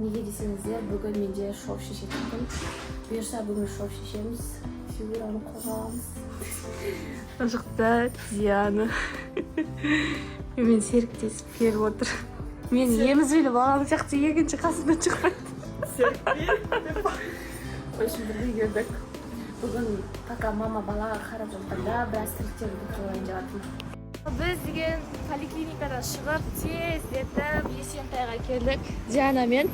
Неге десеңіздер, бүгін менде шоу шешетін күн. Бұйырса бүгін шоу шешеміз, фигураны қоғамыз. Мына жақта Диана мен серіктесіп келіп отыр. Мен емізбейлі балам сияқты екінші қасымдан шықпайды. Очень бірге келдік. Бүгін пока мама балаға қарап жатқанда біраз тірліктерді тұрғайын жатырмын. Біз деген поликлиникадан шығып, тездетіп Есентайға келдік Дианамен.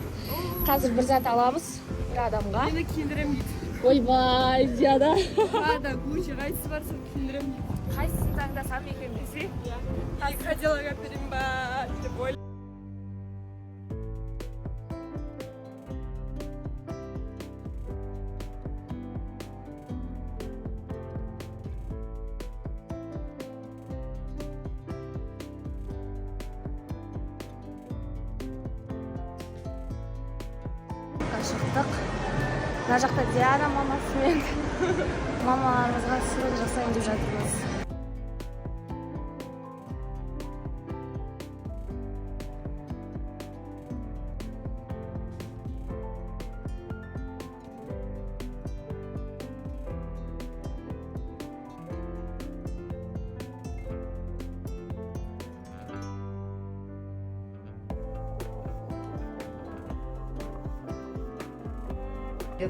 Қазір бір зат аламыз бір адамға. Мені киіндірем дейді. Ойбай, Диана. Ада, Гуччи қайсысы бар, сол киіндірем дейді. Қайсысын таңдасам екен десе? Қазір Кадиллак әперем ба деп ойлаймын. Шықтық. Мына жақта Диана мамасымен мамаларымызға сыйлық жасайын деп жатырмыз.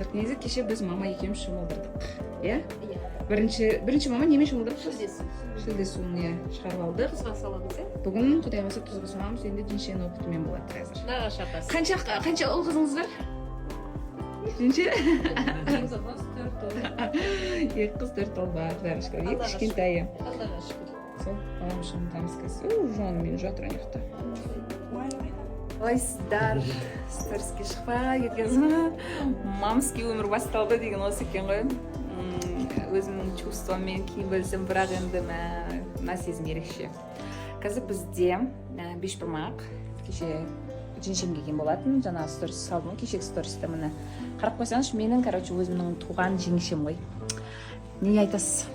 Негізі кеше біз мама екеуміз шомылдырдық, иә? Бірінші мама немен шомылдырдық? Шілде суын шығарып алдық. Тұзға саламыз, иә? Бүгін құдай қаласа тұзға саламыз, енді жеңшенің опытымен болады қазір. Наға шатасы. Қанша ұл қызыңыз бар? Жеңше? 2 қыз 4 ұл бар, құдайға шүкір. Кішкентайы. Аллаға шүкір. Сол, балам үшін тамыз кәсі. Жоным мен жатыр аяқта. Қалайсыздар, сториске шықпай кеткенсің. Мамский өмір басталды деген осы екен ғой. Өзімнің чувстваммен кейін бөлсем, бірақ енді мына сезім ерекше. Қазір бізде бешбармақ кеше жеңшем келген болатын. Жаңа сторис салдым, кешегі стористі міне. Қарап қойсаңыз, менің өзімнің туған жеңшем ғой. Не айтасыз?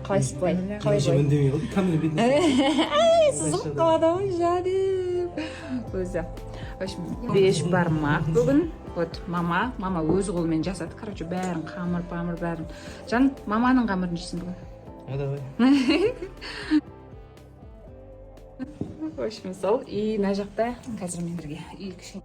Қалайсыз былай? Жеңшем үндемей қалды, камера бетіне. Сызылып қалады ғой, жаным. Өзі. Бешбармақ бүгін. Вот мама өз қолымен жасады. Бәрін қамыр бәрін. Жан, маманың қамырын жейсің бүгін. Давай. Сол. И мына жақта қазір мен бірге үй кішкене